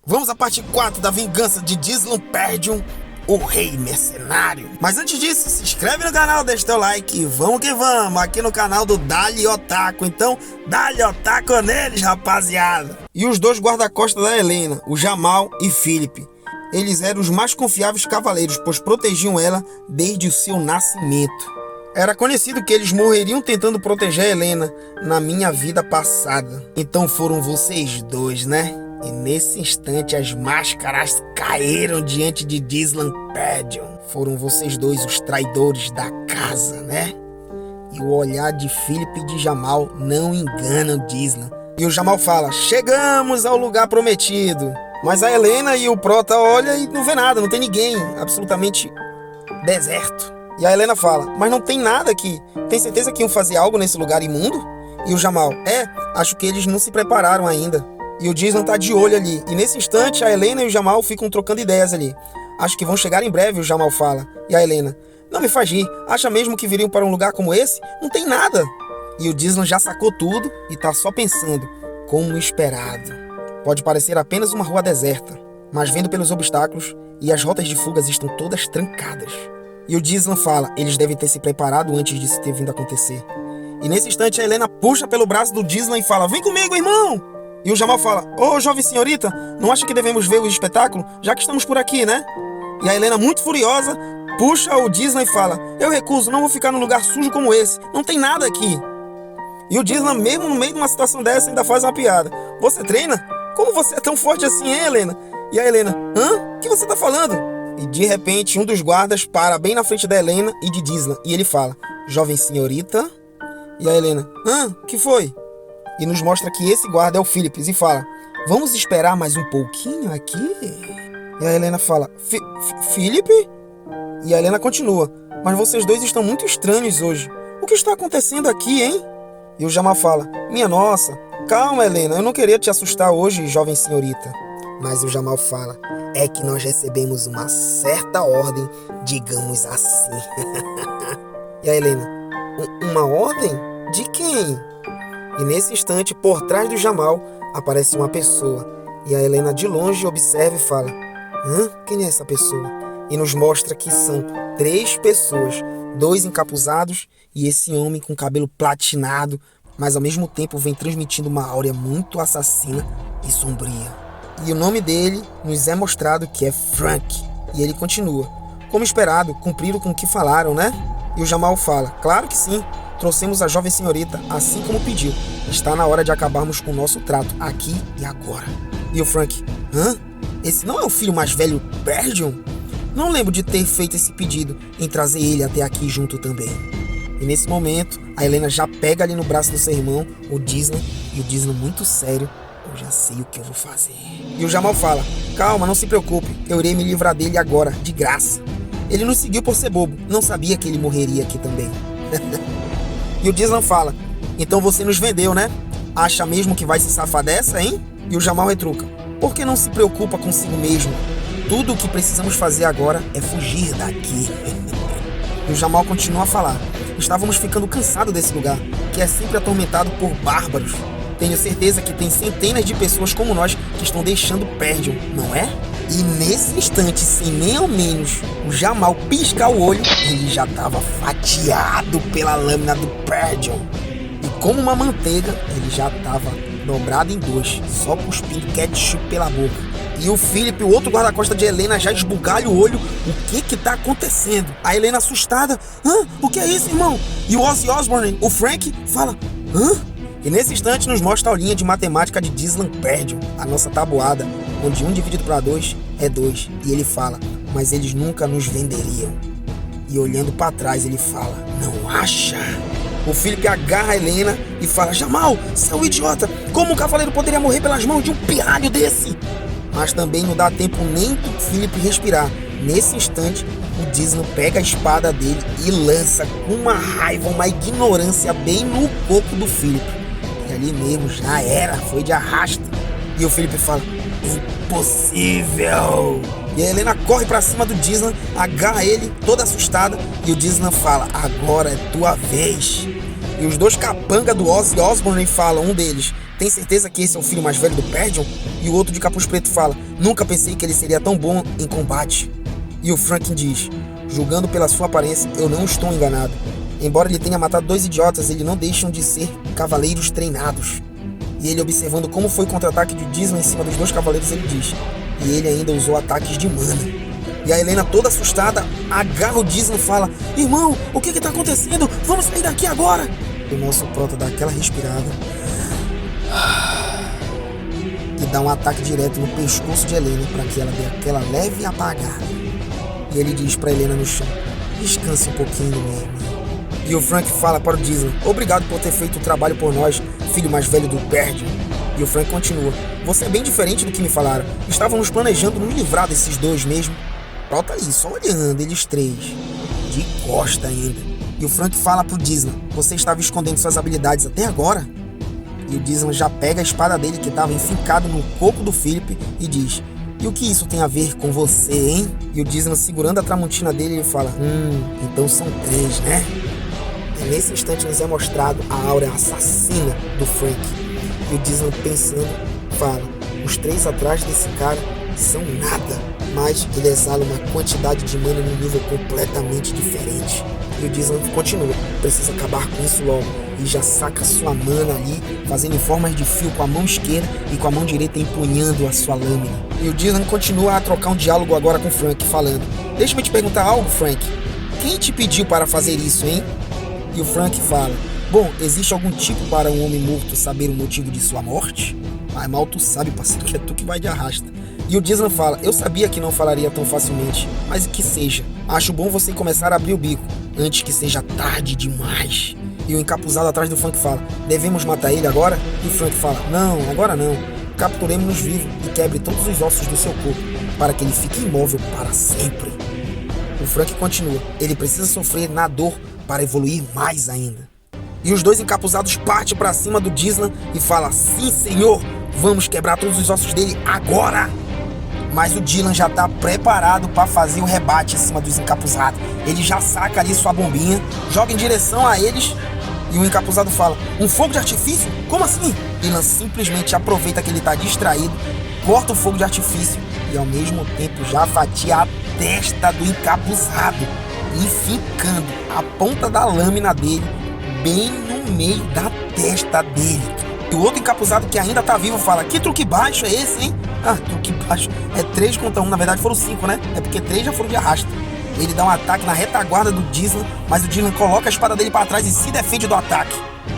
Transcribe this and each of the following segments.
Vamos à parte 4 da vingança de Dislan Perdrion, o rei mercenário. Mas antes disso, se inscreve no canal, deixa teu like e vamos que vamos, aqui no canal do Dali Otaku. Então, Dali Otaku neles, rapaziada. E os dois guarda-costas da Helena, o Jamal e Philip. Eles eram os mais confiáveis cavaleiros, pois protegiam ela desde o seu nascimento. Era conhecido que eles morreriam tentando proteger a Helena na minha vida passada. Então foram vocês dois, né? E nesse instante as máscaras caíram diante de Dislan Perdrion. Foram vocês dois os traidores da casa, né? E o olhar de Philip e de Jamal não engana o Dislan. E o Jamal fala: chegamos ao lugar prometido. Mas a Helena e o Prota olham e não vê nada, não tem ninguém, absolutamente deserto. E a Helena fala: mas não tem nada aqui, tem certeza que iam fazer algo nesse lugar imundo? E o Jamal: acho que eles não se prepararam ainda. E o Dislan tá de olho ali, e nesse instante a Helena e o Jamal ficam trocando ideias ali. Acho que vão chegar em breve, o Jamal fala. E a Helena: não me faz rir, acha mesmo que viriam para um lugar como esse? Não tem nada. E o Dislan já sacou tudo e tá só pensando, como esperado. Pode parecer apenas uma rua deserta, mas vendo pelos obstáculos e as rotas de fugas estão todas trancadas. E o Dislan fala: eles devem ter se preparado antes disso ter vindo acontecer. E nesse instante a Helena puxa pelo braço do Dislan e fala: vem comigo, irmão! E o Jamal fala: ô jovem senhorita, não acha que devemos ver o espetáculo, já que estamos por aqui, né? E a Helena, muito furiosa, puxa o Dislan e fala: eu recuso, não vou ficar num lugar sujo como esse, não tem nada aqui. E o Dislan, mesmo no meio de uma situação dessa, ainda faz uma piada: você treina? Como você é tão forte assim, hein, Helena? E a Helena: hã? O que você tá falando? E de repente um dos guardas para bem na frente da Helena e de Dislan, e ele fala: jovem senhorita? E a Helena: hã? O que foi? E nos mostra que esse guarda é o Philip e fala: vamos esperar mais um pouquinho aqui? E a Helena fala: Philip? E a Helena continua: mas vocês dois estão muito estranhos hoje. O que está acontecendo aqui, hein? E o Jamal fala: minha nossa, calma, Helena, eu não queria te assustar hoje, jovem senhorita. Mas o Jamal fala: é que nós recebemos uma certa ordem, digamos assim. E a Helena: uma ordem? De quem? E nesse instante, por trás do Jamal, aparece uma pessoa. E a Helena de longe observa e fala: hã? Quem é essa pessoa? E nos mostra que são 3 pessoas, 2 encapuzados e esse homem com cabelo platinado, mas ao mesmo tempo vem transmitindo uma áurea muito assassina e sombria. E o nome dele nos é mostrado que é Frank. E ele continua: como esperado, cumpriram com o que falaram, né? E o Jamal fala: claro que sim. Trouxemos a jovem senhorita, assim como pediu. Está na hora de acabarmos com o nosso trato, aqui e agora. E o Frank: hã? Esse não é o filho mais velho Perdrion? Não lembro de ter feito esse pedido em trazer ele até aqui junto também. E nesse momento, a Helena já pega ali no braço do seu irmão, o Dislan, e o Dislan muito sério: eu já sei o que eu vou fazer. E o Jamal fala: calma, não se preocupe, eu irei me livrar dele agora, de graça. Ele nos seguiu por ser bobo, não sabia que ele morreria aqui também. E o Dislan fala: então você nos vendeu, né? Acha mesmo que vai se safar dessa, hein? E o Jamal retruca: por que não se preocupa consigo mesmo? Tudo o que precisamos fazer agora é fugir daqui. E o Jamal continua a falar: estávamos ficando cansados desse lugar, que é sempre atormentado por bárbaros. Tenho certeza que tem centenas de pessoas como nós que estão deixando Perdrion, não é? E nesse instante, sem nem ao menos o Jamal piscar o olho, ele já estava fatiado pela lâmina do Perdrion. E como uma manteiga, ele já estava dobrado em 2, só cuspindo ketchup pela boca. E o Philip, o outro guarda-costas de Helena, já esbugalha o olho. O que tá acontecendo? A Helena assustada: hã? O que é isso, irmão? E o Ozzy Osbourne, o Frank, fala: hã? E nesse instante nos mostra a aulinha de matemática de Dislan Perdrion, a nossa tabuada, onde 1 dividido para 2 é 2. E ele fala: mas eles nunca nos venderiam. E olhando para trás ele fala: não acha? O Philip agarra a Helena e fala: Jamal, você é um idiota, como um cavaleiro poderia morrer pelas mãos de um pirralho desse? Mas também não dá tempo nem do Philip respirar. Nesse instante, o Dislan pega a espada dele e lança com uma raiva, uma ignorância bem no coco do Philip. E ali mesmo já era, foi de arrasta. E o Philip fala: impossível! E a Helena corre pra cima do Dislan, agarra ele, toda assustada, e o Dislan fala: agora é tua vez. E os dois capanga do Ozzy Osbourne falam, um deles: tem certeza que esse é o filho mais velho do Perdion? E o outro de capuz preto fala: nunca pensei que ele seria tão bom em combate. E o Franklin diz: julgando pela sua aparência, eu não estou enganado. Embora ele tenha matado 2 idiotas, eles não deixam de ser cavaleiros treinados. E ele, observando como foi o contra-ataque de Disney em cima dos 2 cavaleiros, ele diz: e ele ainda usou ataques de mana. E a Helena, toda assustada, agarra o Disney e fala: irmão, o que tá acontecendo? Vamos sair daqui agora! E o nosso prota dá aquela respirada e dá um ataque direto no pescoço de Helena para que ela dê aquela leve apagada. E ele diz para Helena no chão: descanse um pouquinho, minha irmã. E o Frank fala para o Disney: obrigado por ter feito o trabalho por nós, filho mais velho do Perdion. E o Frank continua: você é bem diferente do que me falaram. Estávamos planejando nos livrar desses 2 mesmo. Prota ali, só olhando eles 3, de costa ainda. E o Frank fala pro Disney: você estava escondendo suas habilidades até agora? E o Disney já pega a espada dele que estava enfincado no coco do Philip e diz: e o que isso tem a ver com você, hein? E o Disney, segurando a tramontina dele, ele fala: então são 3, né? E nesse instante nos é mostrado a aura assassina do Frank. E o Disney, pensando, fala: os 3 atrás desse cara são nada, mas ele exala uma quantidade de mana num nível completamente diferente. E o Disney continua: precisa acabar com isso logo. E já saca sua mana ali, fazendo em formas de fio com a mão esquerda e com a mão direita empunhando a sua lâmina. E o Disney continua a trocar um diálogo agora com o Frank, falando: deixa-me te perguntar algo, Frank. Quem te pediu para fazer isso, hein? E o Frank fala: bom, existe algum tipo para um homem morto saber o motivo de sua morte? Mas mal tu sabe, parceiro, que é tu que vai de arrasta. E o Disney fala: eu sabia que não falaria tão facilmente, mas que seja. Acho bom você começar a abrir o bico, antes que seja tarde demais. E o encapuzado atrás do Frank fala: devemos matar ele agora? E o Frank fala: não, agora não. Capturemos-nos vivo e quebre todos os ossos do seu corpo, para que ele fique imóvel para sempre. O Frank continua: ele precisa sofrer na dor para evoluir mais ainda. E os 2 encapuzados partem para cima do Disney e falam: sim, senhor, vamos quebrar todos os ossos dele agora. Mas o Dylan já tá preparado para fazer o rebate em cima dos encapuzados. Ele já saca ali sua bombinha, joga em direção a eles e o encapuzado fala: um fogo de artifício? Como assim? Dylan simplesmente aproveita que ele tá distraído, corta o fogo de artifício e ao mesmo tempo já fatia a testa do encapuzado, enficando a ponta da lâmina dele bem no meio da testa dele. E o outro encapuzado, que ainda tá vivo, fala: que truque baixo é esse, hein? Truque baixo. É 3 contra 1, na verdade foram 5, né? É porque 3 já foram de arrasta. Ele dá um ataque na retaguarda do Disney, mas o Dylan coloca a espada dele para trás e se defende do ataque.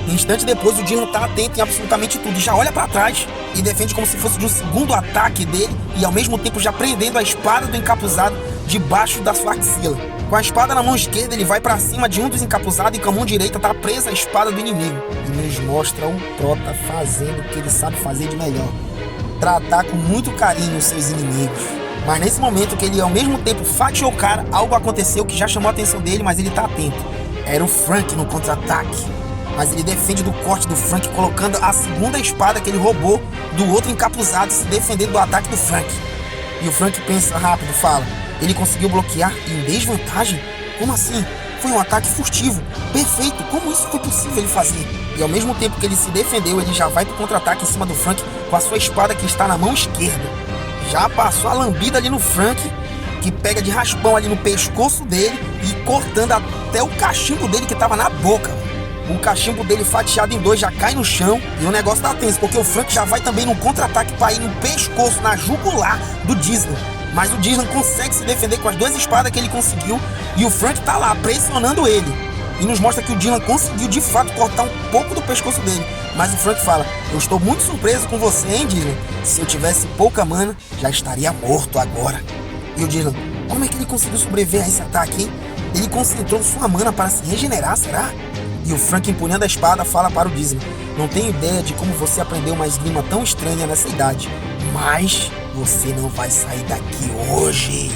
Um instante depois, o Dylan tá atento em absolutamente tudo e já olha para trás e defende como se fosse de um segundo ataque dele e ao mesmo tempo já prendendo a espada do encapuzado debaixo da sua axila. Com a espada na mão esquerda, ele vai para cima de um dos encapuzados e com a mão direita tá presa a espada do inimigo. E nos mostra o Prota fazendo o que ele sabe fazer de melhor: tratar com muito carinho os seus inimigos. Mas nesse momento que ele ao mesmo tempo fatiou o cara, algo aconteceu que já chamou a atenção dele, mas ele tá atento. Era o Frank no contra-ataque. Mas ele defende do corte do Frank, colocando a segunda espada que ele roubou do outro encapuzado, se defendendo do ataque do Frank. E o Frank pensa rápido, fala: ele conseguiu bloquear em desvantagem? Como assim? Foi um ataque furtivo. Perfeito, como isso foi possível ele fazer? E ao mesmo tempo que ele se defendeu, ele já vai pro contra-ataque em cima do Frank com a sua espada que está na mão esquerda. Já passou a lambida ali no Frank, que pega de raspão ali no pescoço dele e cortando até o cachimbo dele que estava na boca. O cachimbo dele fatiado em 2 já cai no chão e o negócio tá tenso, porque o Frank já vai também no contra-ataque para ir no pescoço, na jugular do Disney. Mas o Disney consegue se defender com as 2 espadas que ele conseguiu e o Frank tá lá pressionando ele. E nos mostra que o Dylan conseguiu de fato cortar um pouco do pescoço dele. Mas o Frank fala: eu estou muito surpreso com você, hein, Dylan? Se eu tivesse pouca mana, já estaria morto agora. E o Dylan: como é que ele conseguiu sobreviver a esse ataque, hein? Ele concentrou sua mana para se regenerar, será? E o Frank, empunhando a espada, fala para o Disney: não tenho ideia de como você aprendeu uma esgrima tão estranha nessa idade, mas você não vai sair daqui hoje.